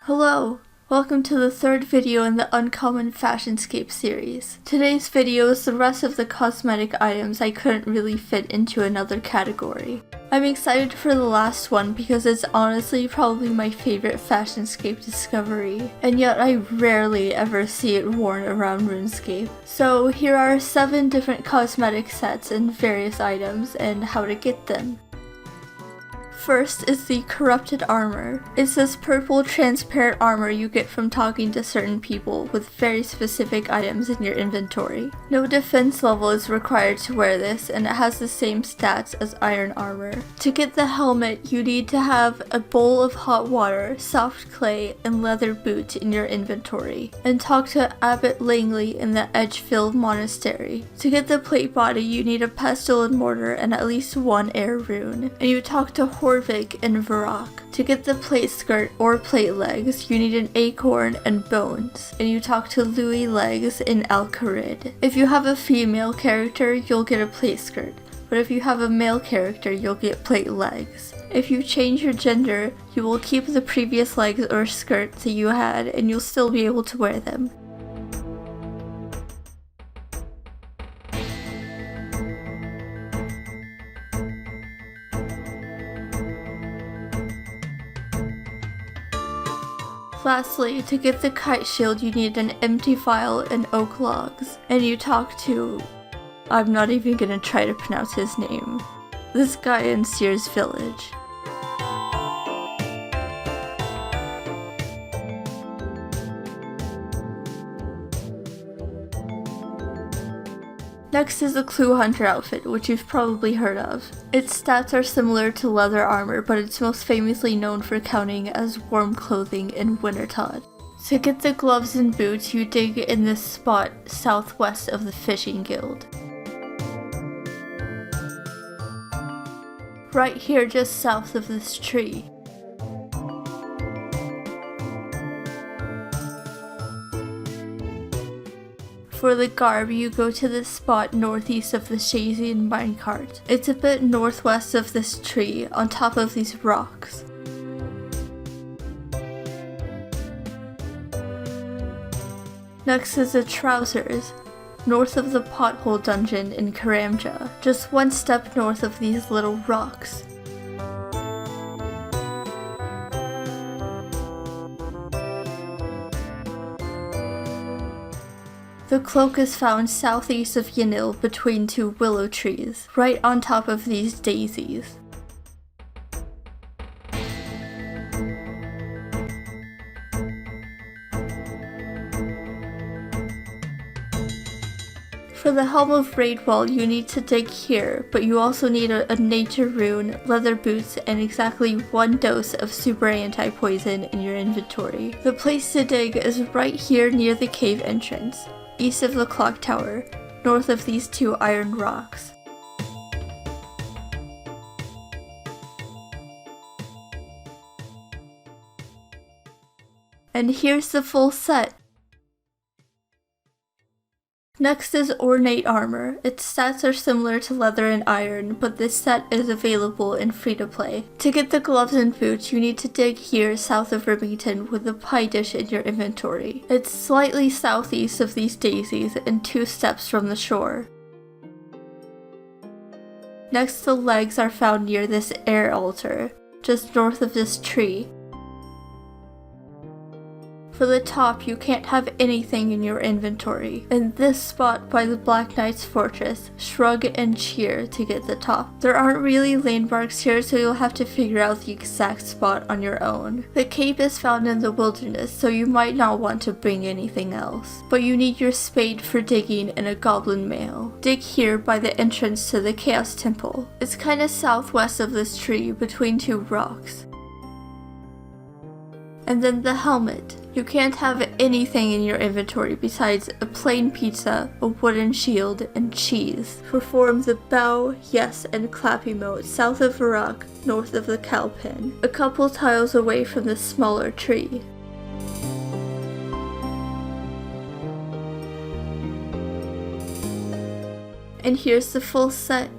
Hello! Welcome to the third video in the Uncommon Fashionscape series. Today's video is the rest of the cosmetic items I couldn't really fit into another category. I'm excited for the last one because it's honestly probably my favorite Fashionscape discovery, and yet I rarely ever see it worn around RuneScape. So here are 7 different cosmetic sets and various items and how to get them. First is the Corrupted Armor. It's this purple transparent armor you get from talking to certain people with very specific items in your inventory. No defense level is required to wear this, and it has the same stats as iron armor. To get the helmet, you need to have a bowl of hot water, soft clay, and leather boots in your inventory, and talk to Abbot Langley in the Edgefield Monastery. To get the plate body, you need a pestle and mortar and at least 1 air rune, and you talk to Horvig and Varrock. To get the plate skirt or plate legs, you need an acorn and bones, and you talk to Louis Legs in Alcarid. If you have a female character, you'll get a plate skirt, but if you have a male character, you'll get plate legs. If you change your gender, you will keep the previous legs or skirts that you had, and you'll still be able to wear them. Lastly, to get the kite shield, you need an empty vial and oak logs, and you talk to... I'm not even gonna try to pronounce his name. This guy in Sears Village. Next is the Clue Hunter outfit, which you've probably heard of. Its stats are similar to leather armor, but it's most famously known for counting as warm clothing in Wintertod. To get the gloves and boots, you dig in this spot southwest of the Fishing Guild. Right here just south of this tree. For the garb, you go to this spot northeast of the Shazian minecart. It's a bit northwest of this tree, on top of these rocks. Next is the trousers, north of the pothole dungeon in Karamja, just 1 step north of these little rocks. The cloak is found southeast of Yanil between 2 willow trees, right on top of these daisies. For the Helm of Raidwall, you need to dig here, but you also need a nature rune, leather boots, and exactly 1 dose of super anti-poison in your inventory. The place to dig is right here near the cave entrance, east of the clock tower, north of these 2 iron rocks. And here's the full set! Next is Ornate Armor. Its stats are similar to leather and iron, but this set is available in free-to-play. To get the gloves and boots, you need to dig here south of Remington with a pie dish in your inventory. It's slightly southeast of these daisies and 2 steps from the shore. Next, the legs are found near this air altar, just north of this tree. For the top, you can't have anything in your inventory. In this spot by the Black Knight's fortress, shrug and cheer to get the top. There aren't really landmarks here, so you'll have to figure out the exact spot on your own. The cape is found in the wilderness, so you might not want to bring anything else. But you need your spade for digging and a goblin mail. Dig here by the entrance to the Chaos Temple. It's kinda southwest of this tree between 2 rocks. And then the helmet. You can't have anything in your inventory besides a plain pizza, a wooden shield, and cheese. Perform the bow, yes, and clap emote south of Varrock, north of the cow pen, a couple tiles away from the smaller tree. And here's the full set.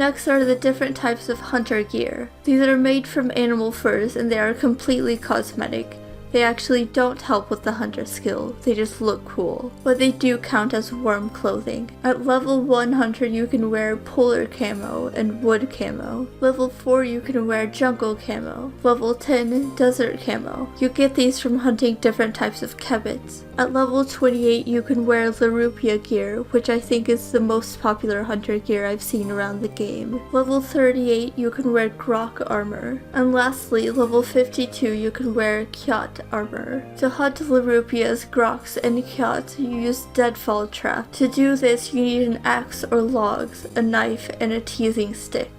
Next are the different types of hunter gear. These are made from animal furs and they are completely cosmetic. They actually don't help with the hunter skill, they just look cool, but they do count as warm clothing. At level 1 hunter you can wear polar camo and wood camo. Level 4 you can wear jungle camo. Level 10 desert camo. You get these from hunting different types of kebbits. At level 28 you can wear Larupia gear, which I think is the most popular hunter gear I've seen around the game. Level 38 you can wear grok armor. And lastly, level 52 you can wear kyatt armor. To hunt Larupias, groks, and kyatts, you use deadfall trap. To do this, you need an axe or logs, a knife, and a teasing stick.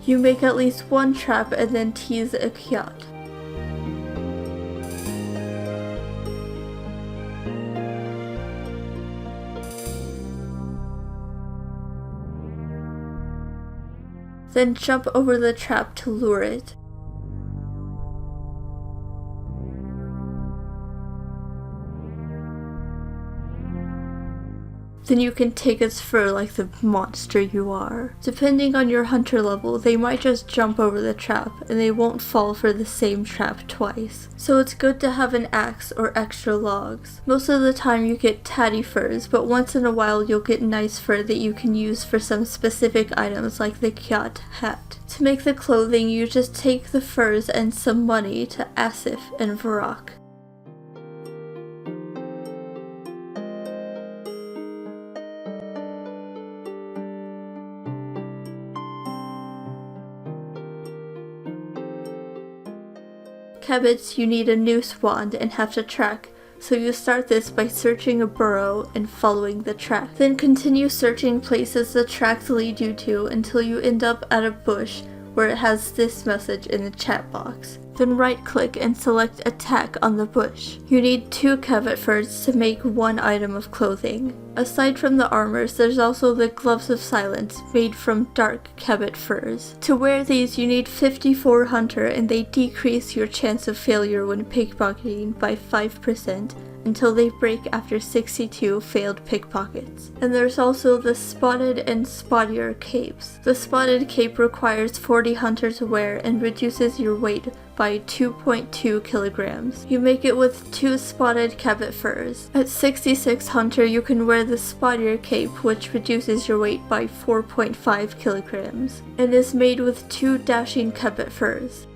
You make at least one trap and then tease a kyatt. Then jump over the trap to lure it. Then you can take its fur like the monster you are. Depending on your hunter level, they might just jump over the trap and they won't fall for the same trap twice. So it's good to have an axe or extra logs. Most of the time you get tatty furs, but once in a while you'll get nice fur that you can use for some specific items like the kyatt hat. To make the clothing, you just take the furs and some money to Asif and Varrock. Kebbits, you need a noose wand and have to track, so you start this by searching a burrow and following the track. Then continue searching places the tracks lead you to until you end up at a bush where it has this message in the chat box. Then right click and select attack on the bush. You need 2 kebbit furs to make 1 item of clothing. Aside from the armors, there's also the gloves of silence made from dark kebbit furs. To wear these you need 54 hunter and they decrease your chance of failure when pickpocketing by 5% until they break after 62 failed pickpockets. And there's also the spotted and spottier capes. The spotted cape requires 40 hunter to wear and reduces your weight by 2.2 kilograms. You make it with 2 spotted kebbit furs. At 66 hunter you can wear the spottier cape, which reduces your weight by 4.5 kilograms and is made with 2 dashing kebbit furs.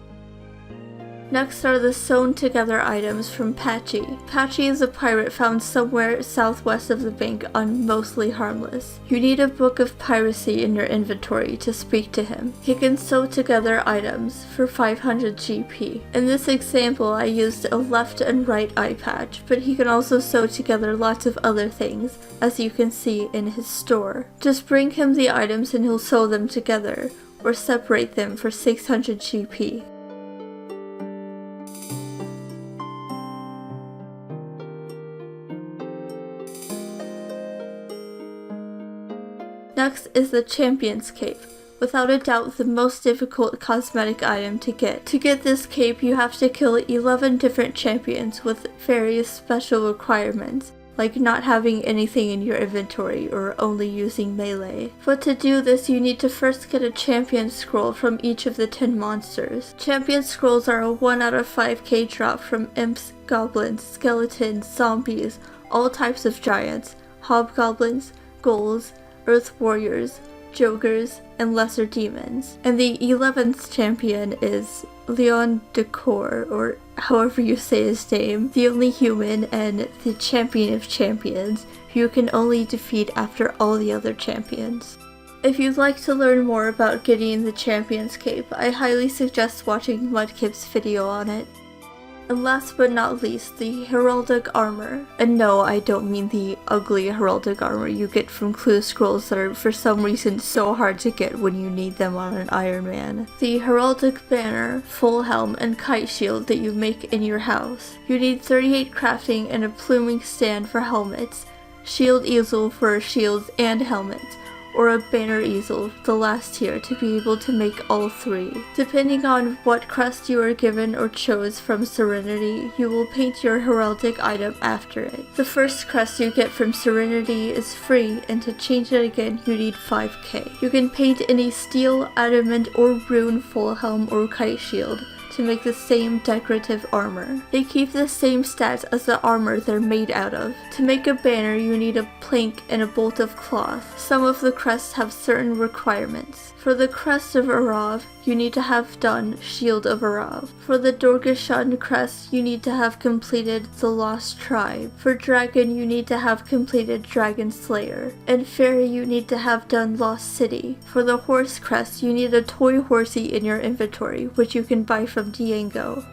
Next are the sewn together items from Patchy. Patchy is a pirate found somewhere southwest of the bank on Mostly Harmless. You need a book of piracy in your inventory to speak to him. He can sew together items for 500 GP. In this example I used a left and right eye patch, but he can also sew together lots of other things, as you can see in his store. Just bring him the items and he'll sew them together, or separate them for 600 GP. Next is the Champion's Cape, without a doubt the most difficult cosmetic item to get. To get this cape you have to kill 11 different champions with various special requirements, like not having anything in your inventory or only using melee. But to do this you need to first get a champion scroll from each of the 10 monsters. Champion scrolls are a 1 out of 5k drop from imps, goblins, skeletons, zombies, all types of giants, hobgoblins, ghouls, earth warriors, jokers, and lesser demons. And the 11th champion is Leon Decor, or however you say his name, the only human and the champion of champions, who you can only defeat after all the other champions. If you'd like to learn more about getting the Champion's Cape, I highly suggest watching Mudkip's video on it. And last but not least, the Heraldic Armor. And no, I don't mean the ugly Heraldic Armor you get from clue scrolls that are for some reason so hard to get when you need them on an Iron Man. The Heraldic Banner, full helm, and kite shield that you make in your house. You need 38 crafting and a pluming stand for helmets, shield easel for shields and helmets, or a banner easel, the last tier, to be able to make all 3. Depending on what crest you are given or chose from Serenity, you will paint your heraldic item after it. The first crest you get from Serenity is free, and to change it again you need 5k. You can paint any steel, adamant, or rune full helm or kite shield to make the same decorative armor. They keep the same stats as the armor they're made out of. To make a banner, you need a plank and a bolt of cloth. Some of the crests have certain requirements. For the crest of Arav, you need to have done Shield of Arav. For the Dorgashan crest, you need to have completed the Lost Tribe. For Dragon, you need to have completed Dragon Slayer. And Fairy, you need to have done Lost City. For the horse crest, you need a toy horsey in your inventory, which you can buy from Diango.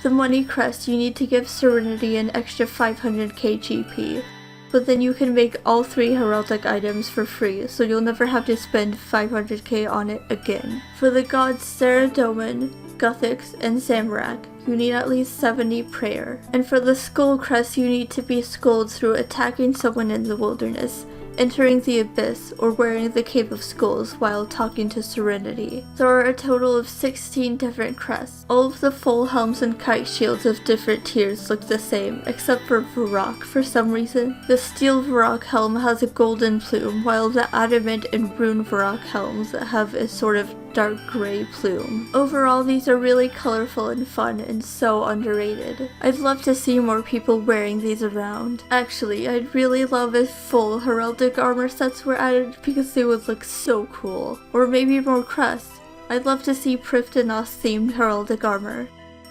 The money crest, you need to give Serenity an extra 500k GP. But then you can make all 3 heraldic items for free, so you'll never have to spend 500k on it again. For the gods Saradomin, Guthix, and Zamorak, you need at least 70 prayer. And for the skull crest, you need to be skulled through attacking someone in the wilderness, entering the abyss, or wearing the Cape of Skulls while talking to Serenity. There are a total of 16 different crests. All of the full helms and kite shields of different tiers look the same, except for Varrock for some reason. The steel Varrock helm has a golden plume, while the adamant and rune Varrock helms have a sort of dark gray plume. Overall, these are really colorful and fun and so underrated. I'd love to see more people wearing these around. Actually, I'd really love if full heraldic armor sets were added because they would look so cool. Or maybe more crests. I'd love to see Prifdanath themed heraldic armor.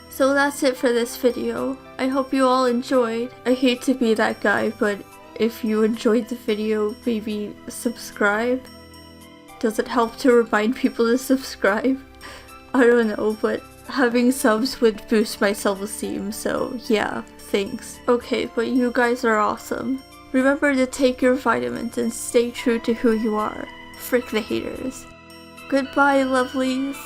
So that's it for this video. I hope you all enjoyed. I hate to be that guy, but if you enjoyed the video, maybe subscribe? Does it help to remind people to subscribe? I don't know, but having subs would boost my self-esteem, so yeah, thanks. Okay, but you guys are awesome. Remember to take your vitamins and stay true to who you are. Frick the haters. Goodbye, lovelies.